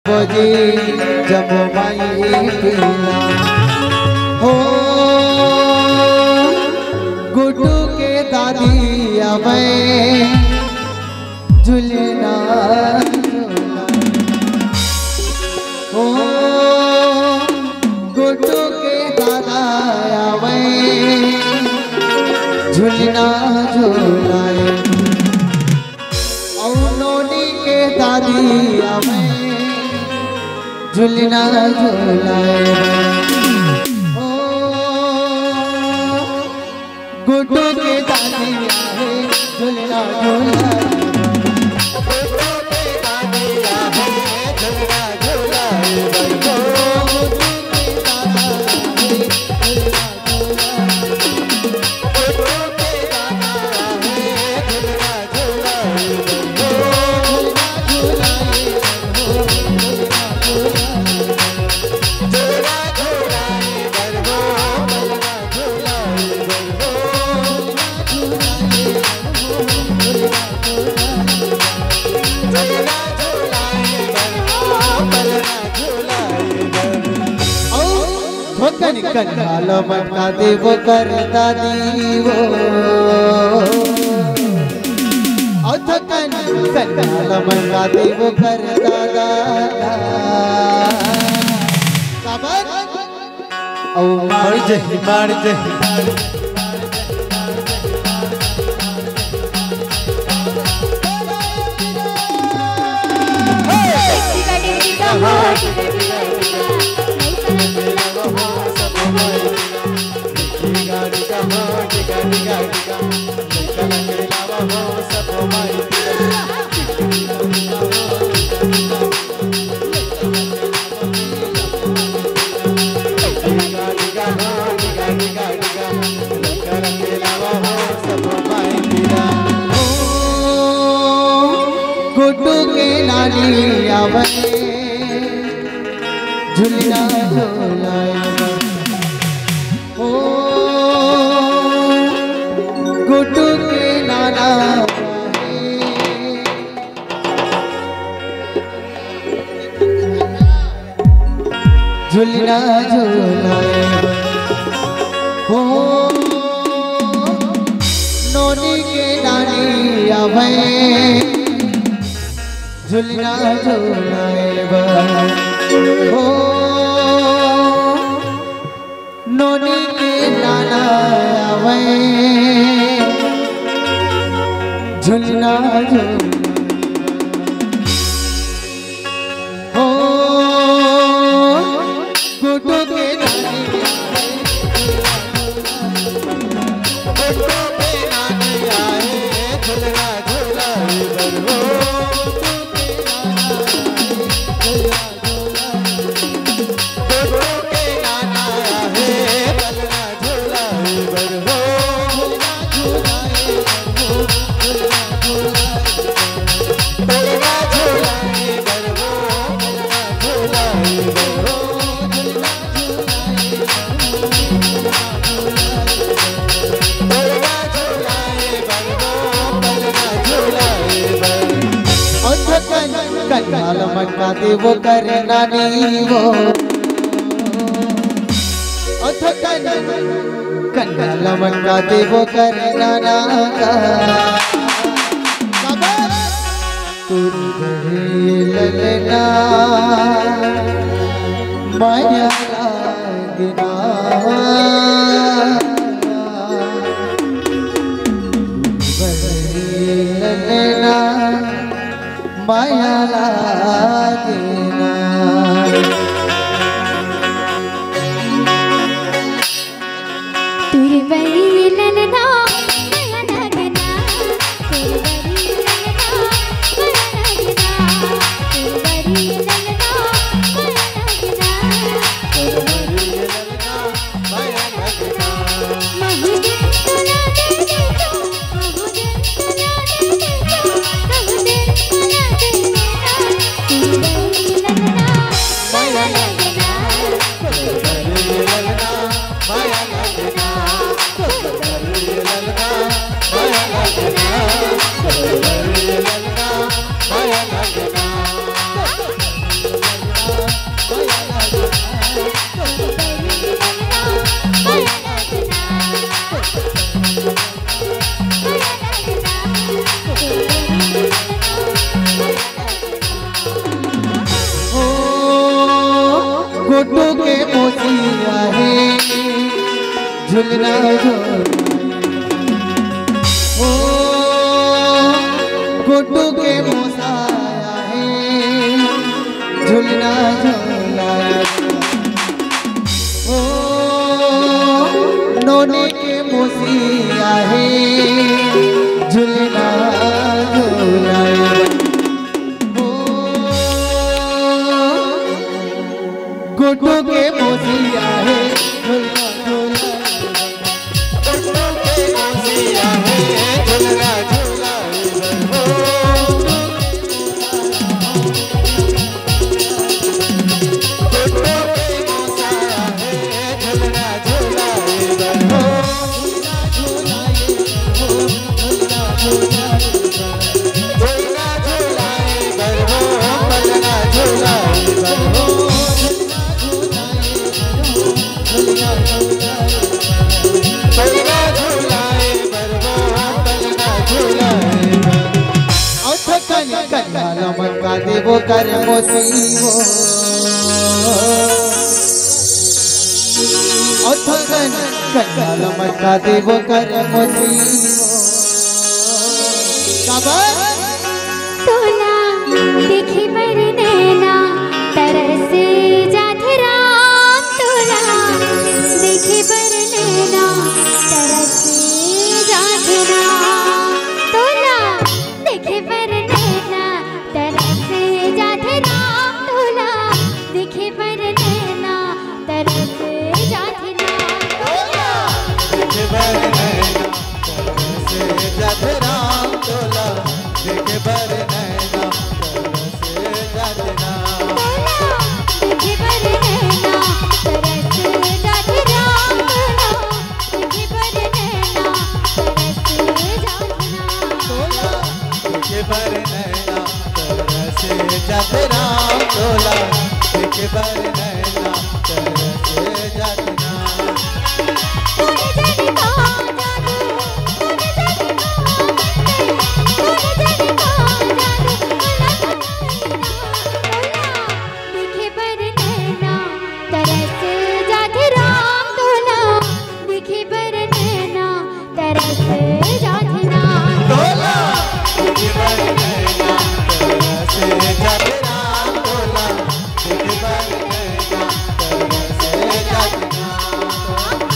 बाबूजी जब माई पीला हो गुड्डू के दादी अबे झुलना हो गुड्डू के दादा अबे झुलना झुलाए नोनी के दादी अबे झुलना झुलाए ओ गुड्डू के दादी आहे झुलना झुलाए गुड्डू के दादी आहे झुलना झुलाए गुड्डू के दादा आहे झुलना कन्हाल मटका देव कर दादी वो कन्हाल मटका देव कर दादा मार जही गुड्डू के नानी आवे झुलना झुलाए ओ गुड्डू के नाना झुलना झुलाए हो नोनी के नानी आवे झुलना झुलाए हो नोनी के नाना आवे झुलना झुलाए हो गुड्डू के नानी आए झुलना झुलाए हो कन्हाल मटका देव कर नानी वो कन्हाल मटका देव कर नाना ललना माया लागना ललना माया लागना तुरी बरी ललना माया लागना तुरी बरी ललना माया लागना तुरी बरी ललना माया लागना गुड्डू के मोसिया है झुलना झुलाए ओ गुड्डू के मोसाया है झुलना झुलाए ओ नोने के मोसिया है झुलना झुलाए गुड्डू के मोसिया है झुलना मक्का देवो कर मोसीवो अथगन कंगाल मक्का देवो कर मोसीवो काबर तोला देखी बर नैना तरसे जाधे राम तोला देखी बर नैना तरसे जाधे राम तोला देखी बर नैना तरसे जाधे राम तोला देखी बर नैना तरसे जाधे राम तोला देखे बर नैना तरसे जाधे राम तोला देखे बर नैना तरसे जाधे राम देखे बर नैना तरसे जाधे राम तोला देखे बर नैना तरसे जाधे राम तोला देखे बर नैना तरसे जाधे राम तोला देखे बर नैना तरसे जाधे राम तूने जाने कहाँ जादू तूने जाने कहाँ मंदिर तूने जाने कहाँ जादू भला देखे बर नैना तरसे जाधे राम तोला देखे बर नैना तरसे जाधे राम तोला देखे बर नैना तरसे जाधे राम तोला देखे बर नैना तरसे जाधे राम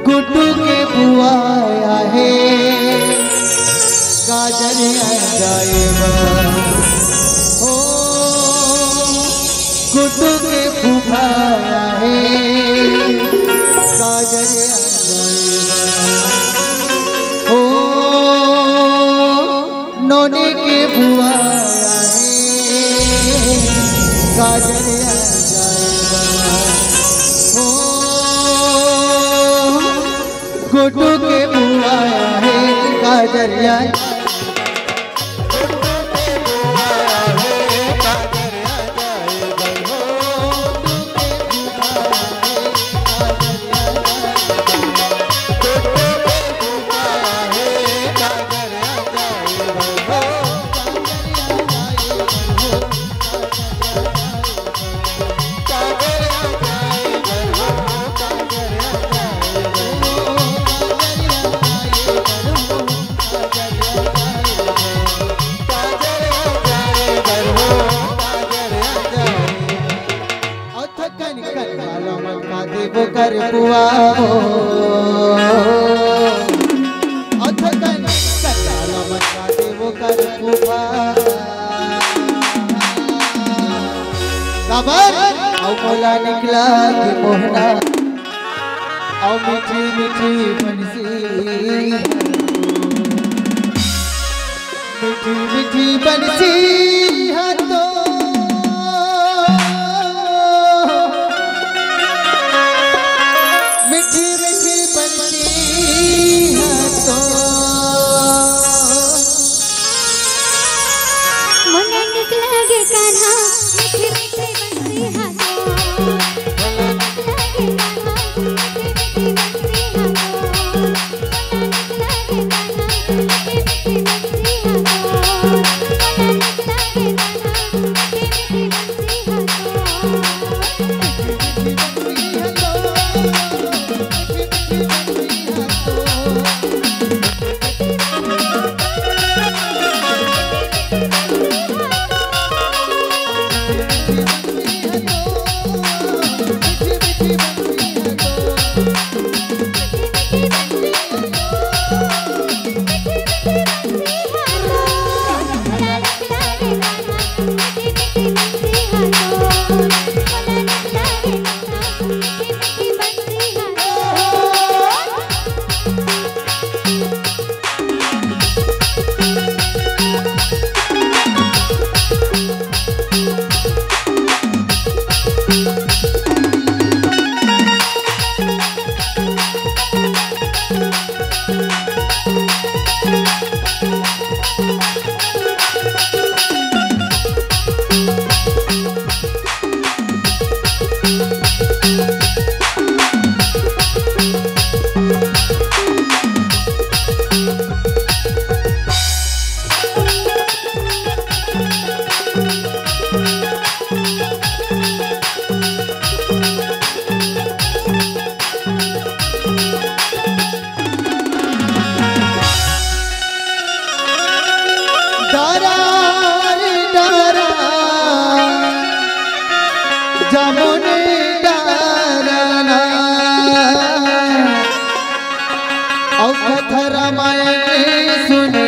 गुड्डू के बुआ आया है गाजर जाएगा ओ गुड्डू के फूफा आया है गाजर जाएगा ओ नोने के बुआ आया है गाजर जाएगा ओ गुड्डू के बुआ आया है गाजरिया देवो कर बुआ हो अथगन कंगाल मक्का देवो कर बुआ काबर औ मोला निकला के मोहना औ मीठी मीठी बंसी मीठी मीठी बंसी हाथों मुने डारना और कथा रामायण सुने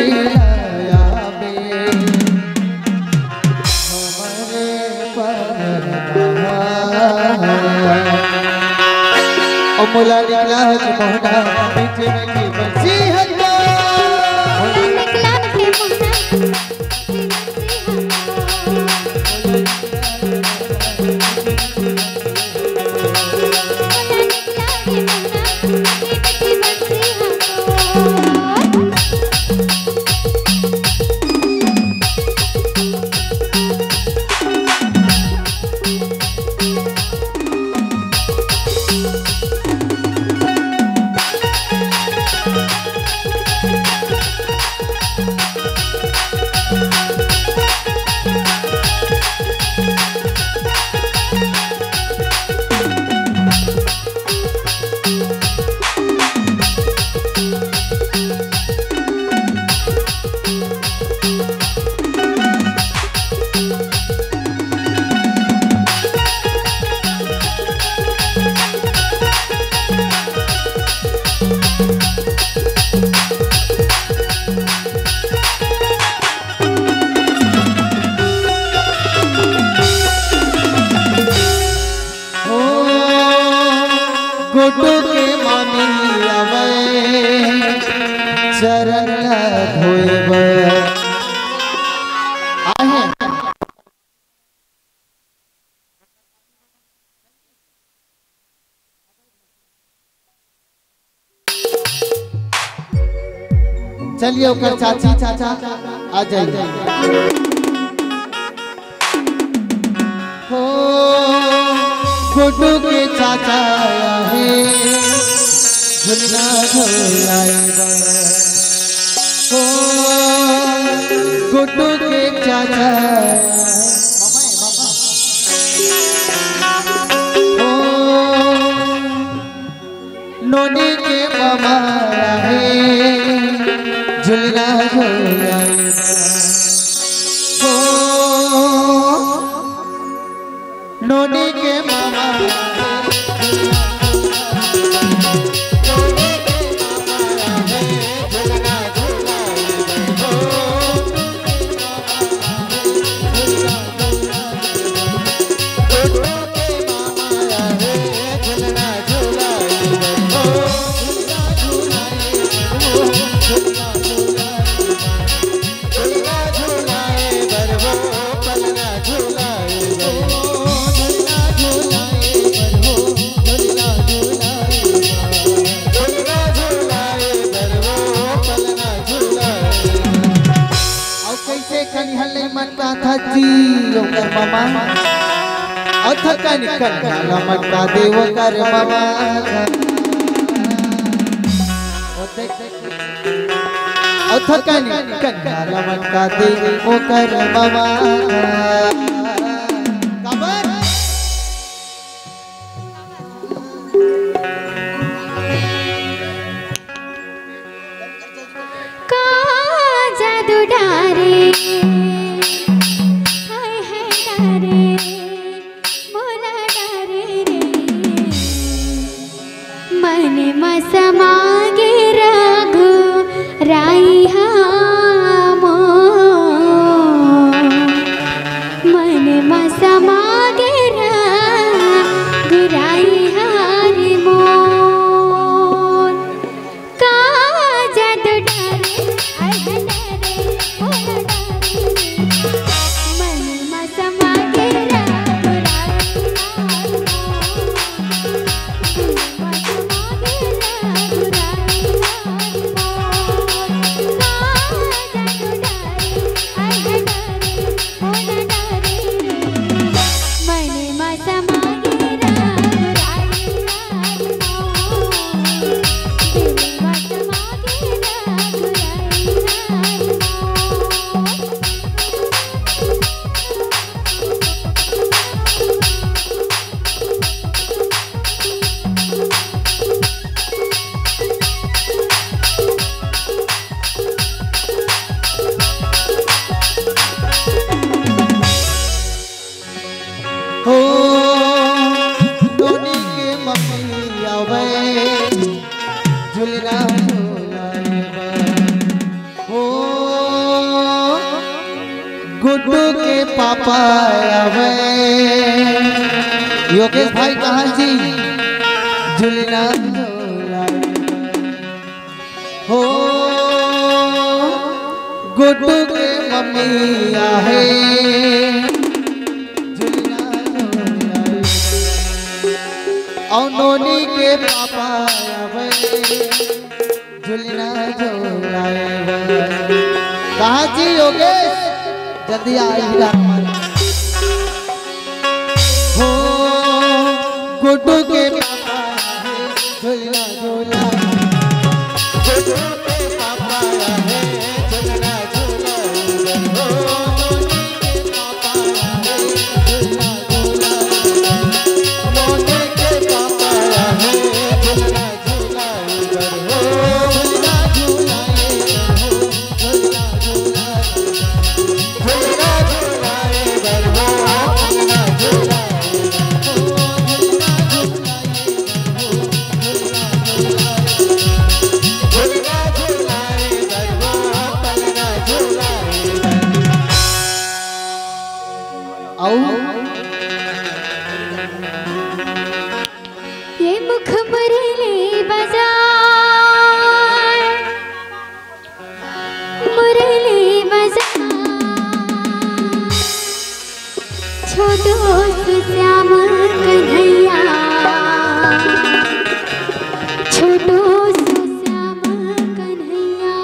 मोला निकला कि मोहना मीठे मीठे बंसी हल्ला मोला निकला कि मोहना गुड्डू के मामी आवे चरण धोएब आहे चलिए ओकर चाची चाचा आ जाइए हो गुड्डू के चाचा है झुलना झुलाएगा हो गुड्डू के चाचा हो नोनी के मामा है झुलना झुलाएगा हो नोनी के मामा मामा अथकन कन्हाला मटका देव कर मामा अथकन कन्हाला मटका देव कर मामा का जादू डारे समागे रघु राई मन में समागे रघु राई हार मोन का जादू डारे मन में समागे रघु पापा आवे। योगेश भाई कहाँ जी? झुलना हो गुड्डू के मम्मी आहे। झुलना और नोनी के पापा आवे। झुलना झुलाए कहाँ जी? योगेश जल्दी आइएगा। हो गुड्डू के पापा है। झुलना झूला गुड्डू के पापा है। झुलना झूला हो नोनी के पापा है। झुलना झूला नोनी के पापा है। झुलना झूला हो झुलना झूला झुलना झूला झुलना झूलाए गरबा झुलना झूला झुलना झूलाए गरबा पलना झूलाए। ये मुख मुरली बजा छोटो श्याम कन्हैया। छोटो श्याम कन्हैया।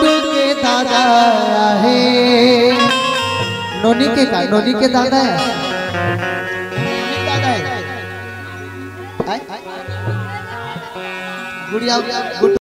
गुड्डू के दादा है। नोनी के का नोनी के दादा है। गुड़िया गुड्डू